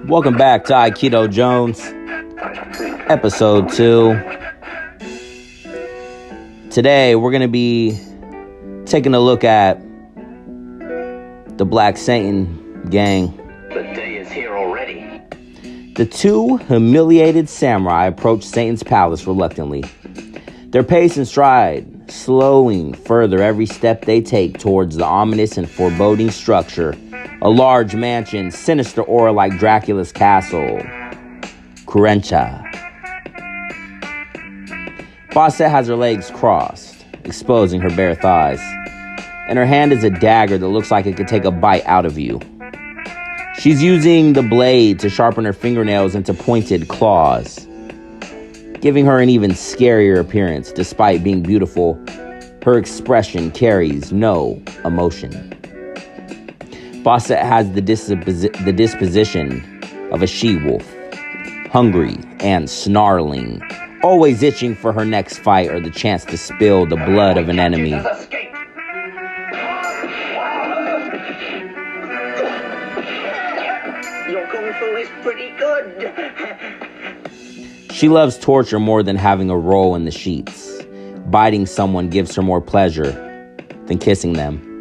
Welcome back to Aikido Jones, episode 2. Today, we're going to be taking a look at the Black Satan gang. The day is here already. The two humiliated samurai approach Satan's palace reluctantly. Their pace and stride slowing further every step they take towards the ominous and foreboding structure. A large mansion, sinister aura like Dracula's castle. Kurencha. Baset has her legs crossed, exposing her bare thighs. In her hand is a dagger that looks like it could take a bite out of you. She's using the blade to sharpen her fingernails into pointed claws, giving her an even scarier appearance. Despite being beautiful, her expression carries no emotion. Baset has the disposition of a she-wolf, hungry and snarling, always itching for her next fight or the chance to spill the blood of an enemy. Your kung fu is pretty good. She loves torture more than having a roll in the sheets. Biting someone gives her more pleasure than kissing them.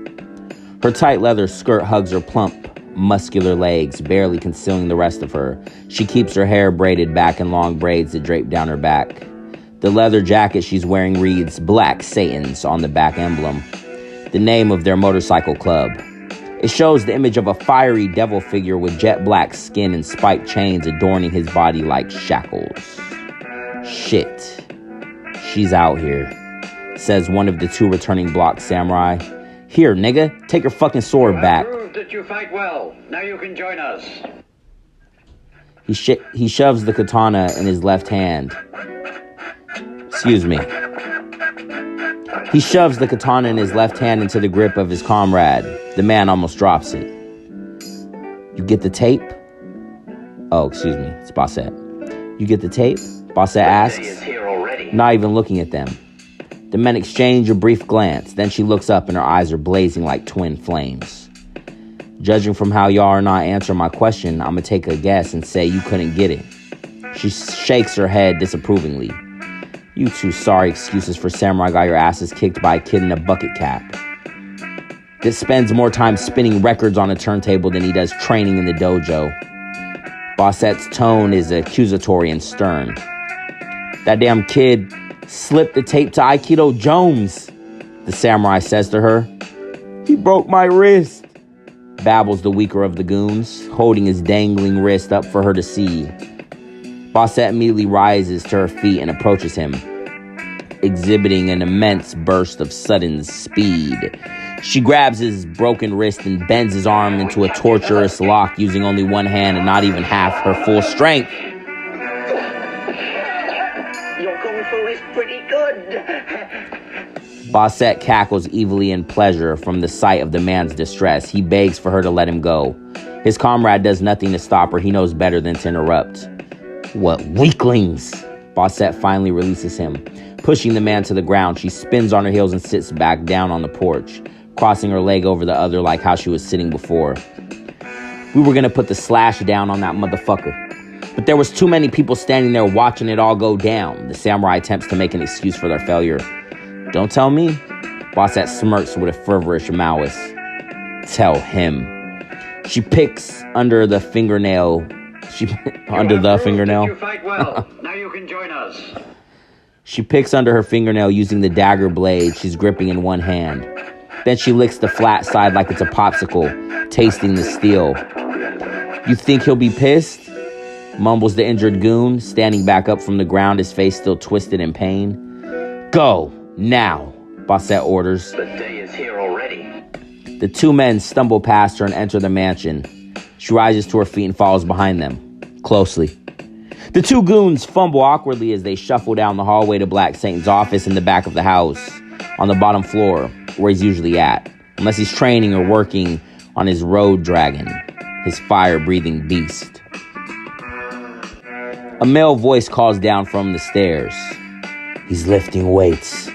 Her tight leather skirt hugs her plump, muscular legs, barely concealing the rest of her. She keeps her hair braided back in long braids that drape down her back. The leather jacket she's wearing reads Black Satans on the back emblem, the name of their motorcycle club. It shows the image of a fiery devil figure with jet black skin and spiked chains adorning his body like shackles. Shit. She's out here, says one of the two returning block samurai. Here, nigga, take your fucking sword back. Proved that you fight well. Now you can join us. He shoves the katana in his left hand. Excuse me. He shoves the katana in his left hand into the grip of his comrade. The man almost drops it. You get the tape? Oh, excuse me. It's Baset. You get the tape? Baset asks, The day is here already. not even looking at them. The men exchange a brief glance. Then she looks up and her eyes are blazing like twin flames. Judging from how y'all are not answering my question, I'm gonna take a guess and say you couldn't get it. She shakes her head disapprovingly. You two sorry excuses for samurai got your asses kicked by a kid in a bucket cap that spends more time spinning records on a turntable than he does training in the dojo. Baset's tone is accusatory and stern. That damn kid slipped the tape to Aikido Jones, the samurai says to her. He broke my wrist, babbles the weaker of the goons, holding his dangling wrist up for her to see. Baset immediately rises to her feet and approaches him, exhibiting an immense burst of sudden speed. She grabs his broken wrist and bends his arm into a torturous lock using only one hand and not even half her full strength. Your kung fu is pretty good. Baset cackles evilly in pleasure from the sight of the man's distress. He begs for her to let him go. His comrade does nothing to stop her. He knows better than to interrupt. What weaklings! Baset finally releases him. Pushing the man to the ground, she spins on her heels and sits back down on the porch, crossing her leg over the other like how she was sitting before. We were gonna put the slash down on that motherfucker, but there was too many people standing there watching it all go down. The samurai attempts to make an excuse for their failure. Don't tell me. Baset smirks with a feverish malice. Tell him. She picks under the fingernail. You fight well. Now you can join us. She picks under her fingernail using the dagger blade she's gripping in one hand. Then she licks the flat side like it's a popsicle, tasting the steel. You think he'll be pissed? Mumbles the injured goon, standing back up from the ground, his face still twisted in pain. Go, now, Baset orders. The day is here already. The two men stumble past her and enter the mansion. She rises to her feet and follows behind them, closely. The two goons fumble awkwardly as they shuffle down the hallway to Black Satan's office in the back of the house, on the bottom floor, where he's usually at, unless he's training or working on his road dragon, his fire-breathing beast. A male voice calls down from the stairs. He's lifting weights.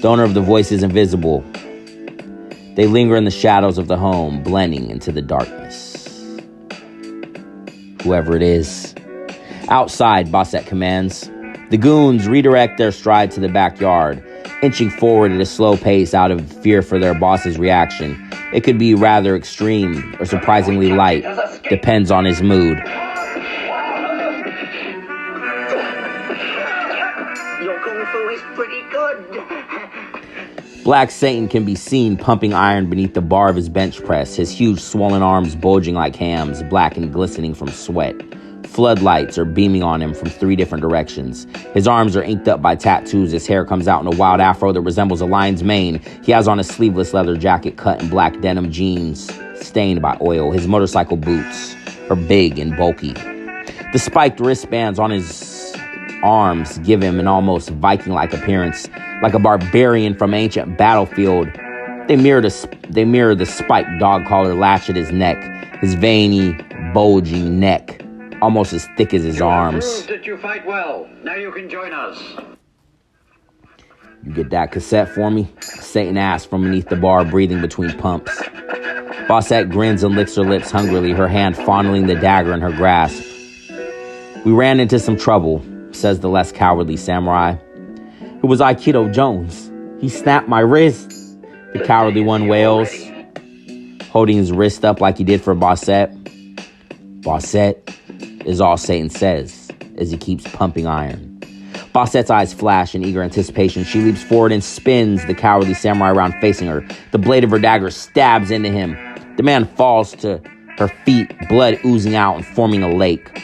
The owner of the voice is invisible. They linger in the shadows of the home, blending into the darkness. whoever it is. Outside, Baset commands. The goons redirect their stride to the backyard, inching forward at a slow pace out of fear for their boss's reaction. It could be rather extreme or surprisingly light. Depends on his mood. Your kung fu is pretty good. Black Satan can be seen pumping iron beneath the bar of his bench press, his huge swollen arms bulging like hams, black and glistening from sweat. Floodlights are beaming on him from 3 different directions. His arms are inked up by tattoos. His hair comes out in a wild afro that resembles a lion's mane. He has on a sleeveless leather jacket cut in black denim jeans, stained by oil. His motorcycle boots are big and bulky. The spiked wristbands on his arms give him an almost Viking-like appearance, like a barbarian from an ancient battlefield. They mirror the spiked dog collar latch at his neck, his veiny, bulging neck, almost as thick as his arms. Proved that you fight well. Now you can join us. You get that cassette for me? Satan asked from beneath the bar, breathing between pumps. Baset grins and licks her lips hungrily, her hand fondling the dagger in her grasp. We ran into some trouble, says the less cowardly samurai. It was Aikido Jones. He snapped my wrist, the cowardly one wails, holding his wrist up like he did for Baset. Baset is all Satan says as he keeps pumping iron. Baset's eyes flash in eager anticipation. She leaps forward and spins the cowardly samurai around facing her. The blade of her dagger stabs into him. The man falls to her feet, blood oozing out and forming a lake.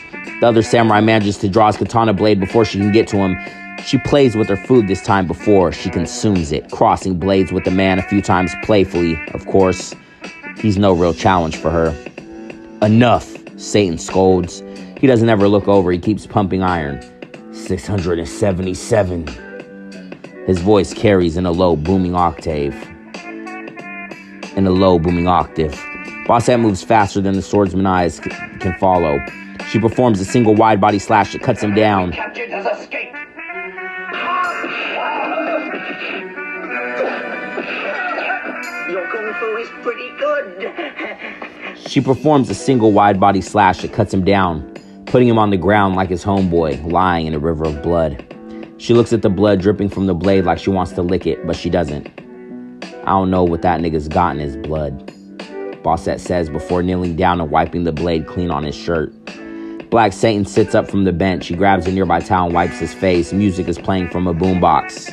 The other samurai manages to draw his katana blade before she can get to him. She plays with her food this time before she consumes it, crossing blades with the man a few times playfully, of course. He's no real challenge for her. Enough, Satan scolds. He doesn't ever look over. He keeps pumping iron. 677. His voice carries in a low, booming octave. Baset moves faster than the swordsman's eyes can follow. She performs a single wide body slash that cuts him down. Captured has escaped. Your kung fu is pretty good. She performs a single wide body slash that cuts him down, putting him on the ground like his homeboy, lying in a river of blood. She looks at the blood dripping from the blade like she wants to lick it, but she doesn't. I don't know what that nigga's got in his blood, Baset says before kneeling down and wiping the blade clean on his shirt. Black Satan sits up from the bench. He grabs a nearby towel and wipes his face. Music is playing from a boombox.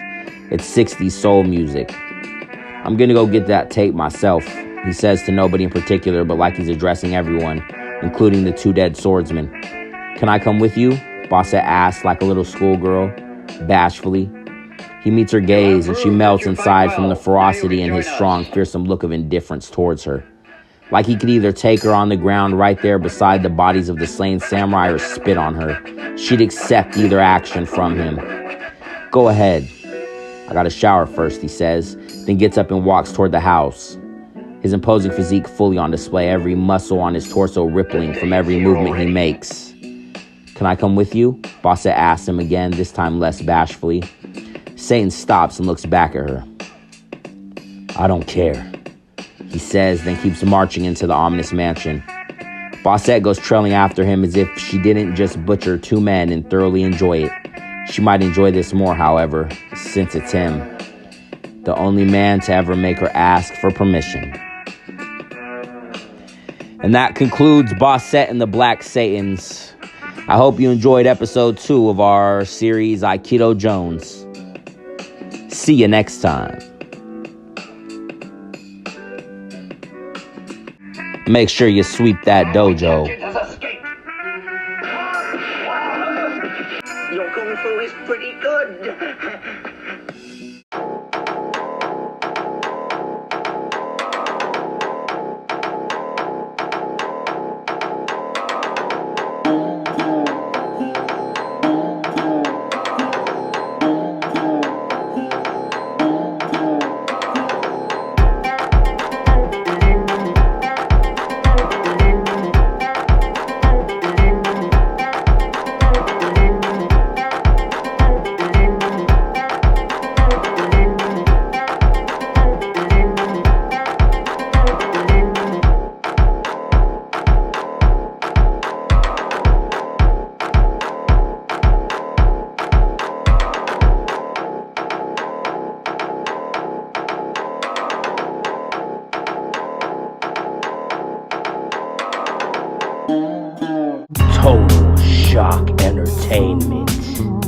It's 60s soul music. I'm gonna go get that tape myself, he says to nobody in particular, but like he's addressing everyone, including the 2 dead swordsmen. Can I come with you? Baset asks like a little schoolgirl, bashfully. He meets her gaze and she melts inside from the ferocity and his strong, fearsome look of indifference towards her. Like he could either take her on the ground right there beside the bodies of the slain samurai or spit on her. She'd accept either action from him. Go ahead. I gotta shower first, he says, then gets up and walks toward the house. His imposing physique fully on display, every muscle on his torso rippling from every movement he makes. Can I come with you? Baset asks him again, this time less bashfully. Satan stops and looks back at her. I don't care, he says, then keeps marching into the ominous mansion. Baset goes trailing after him as if she didn't just butcher 2 men and thoroughly enjoy it. She might enjoy this more, however, since it's him. The only man to ever make her ask for permission. And that concludes Baset and the Black Satans. I hope you enjoyed episode 2 of our series Aikido Jones. See you next time. Make sure you sweep that dojo. Your kung fu is pretty good. Total shock entertainment.